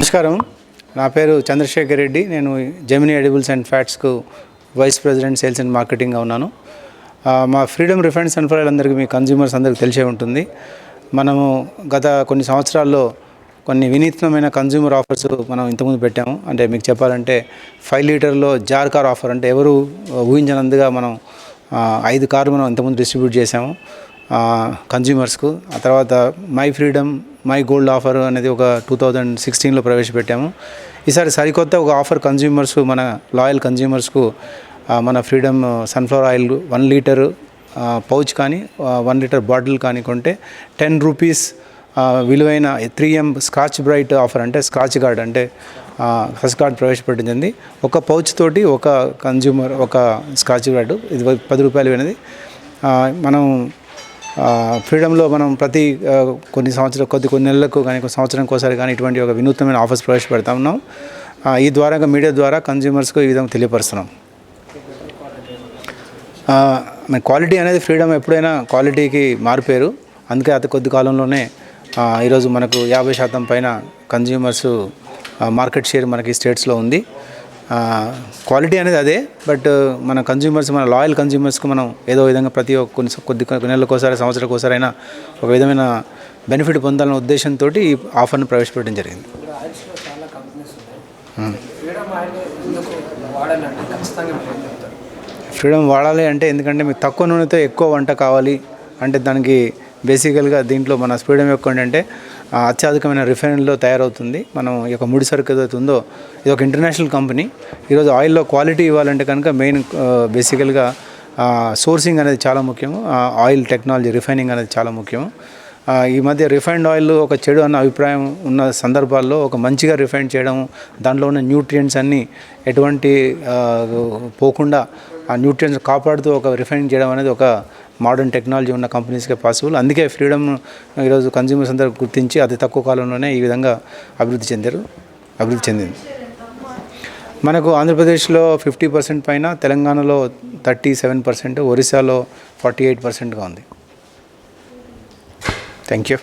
నమస్కారం. నా పేరు చంద్రశేఖర్ రెడ్డి. నేను జెమినీ ఎడిబుల్స్ అండ్ ఫ్యాట్స్కు వైస్ ప్రెసిడెంట్ సేల్స్ అండ్ మార్కెటింగ్గా ఉన్నాను. మా ఫ్రీడమ్ రిఫైన్డ్ సన్ఫ్లవర్ ఆయిల్ అందరికీ, మీ కన్జ్యూమర్స్ అందరికీ తెలిసే ఉంటుంది. మనము గత కొన్ని సంవత్సరాల్లో కొన్ని వినూత్నమైన కన్జ్యూమర్ ఆఫర్స్ మనం ఇంతకుముందు పెట్టాము. అంటే మీకు చెప్పాలంటే 5 లీటర్లో జార్ కార్ ఆఫర్, అంటే ఎవరు ఊహించనందుగా మనం 5 కార్లు మనం ఇంతకుముందు డిస్ట్రిబ్యూట్ చేసాము కన్జ్యూమర్స్కు. ఆ తర్వాత my freedom my gold offer అనేది ఒక 2016లో ప్రవేశపెట్టాము. ఈసారి సరికొత్త ఒక ఆఫర్ కన్జ్యూమర్స్, మన లాయల్ కన్జ్యూమర్స్కు మన freedom sunflower oil 1 litre pouch కానీ 1 లీటర్ బాటిల్ కానీ కొంటే 10 రూపీస్ విలువైన 3M స్క్రాచ్ బ్రైట్ ఆఫర్, అంటే స్క్రాచ్ గార్డ్, అంటే స్క్రాచ్ గార్డ్ ప్రవేశపెట్టింది. ఒక పౌచ్ తోటి ఒక కన్జ్యూమర్ ఒక స్క్రాచ్ గార్డు, ఇది 10 రూపాయలు వినది. మనం ఫ్రీడమ్లో మనం ప్రతి కొన్ని నెలలకు కానీ కొన్ని సంవత్సరానికి ఒకసారి కానీ ఇటువంటి ఒక వినూత్నమైన ఆఫర్స్ ప్రవేశపెడతా ఉన్నాం. ఈ ద్వారా మీడియా ద్వారా కన్జ్యూమర్స్కు ఈ విధంగా తెలియపరుస్తున్నాం. క్వాలిటీ అనేది ఫ్రీడమ్ ఎప్పుడైనా క్వాలిటీకి మారిపోయారు. అందుకే అతి కొద్ది కాలంలోనే ఈరోజు మనకు 50% పైన కన్జ్యూమర్స్ మార్కెట్ షేర్ మనకి స్టేట్స్లో ఉంది. క్వాలిటీ అనేది అదే, బట్ మన కన్జ్యూమర్స్, మన లాయల్ కన్జ్యూమర్స్కి మనం ఏదో విధంగా ప్రతి కొద్ది నెలలకోసారి సంవత్సరాలకోసారి అయినా ఒక విధమైన బెనిఫిట్ పొందాలనే ఉద్దేశంతో ఈ ఆఫర్ను ప్రవేశపెట్టడం జరిగింది. ఫ్రీడమ్ వాడాలి అంటే, ఎందుకంటే మీకు తక్కువ నూనెతో ఎక్కువ వంట కావాలి అంటే దానికి బేసికల్గా దీంట్లో మన ఫ్రీడమ్ యొక్క ఏంటంటే అత్యాధికమైన రిఫైన్లో తయారవుతుంది. మనం ఈ యొక్క ముడి సరుకు ఏదైతే ఉందో ఇది ఒక ఇంటర్నేషనల్ కంపెనీ. ఈరోజు ఆయిల్లో క్వాలిటీ ఇవ్వాలంటే కనుక మెయిన్ బేసికల్గా సోర్సింగ్ అనేది చాలా ముఖ్యము. ఆయిల్ టెక్నాలజీ, రిఫైనింగ్ అనేది చాలా ముఖ్యము. ఈ మధ్య రిఫైన్డ్ ఆయిల్ ఒక చెడు అన్న అభిప్రాయం ఉన్న సందర్భాల్లో ఒక మంచిగా రిఫైన్ చేయడం, దాంట్లో ఉన్న న్యూట్రియంట్స్ అన్నీ ఎటువంటి పోకుండా ఆ న్యూట్రియంట్స్ కాపాడుతూ ఒక రిఫైనింగ్ చేయడం అనేది ఒక మోడర్న్ టెక్నాలజీ ఉన్న కంపెనీస్కే పాసిబుల్. అందుకే ఫ్రీడమ్ ఈరోజు కన్జ్యూమర్స్ అందరూ గుర్తించి అతి తక్కువ కాలంలోనే ఈ విధంగా అభివృద్ధి చెందింది. మనకు ఆంధ్రప్రదేశ్లో 50% పైన, తెలంగాణలో 37%, ఒరిస్సాలో 48%గా ఉంది. Thank you.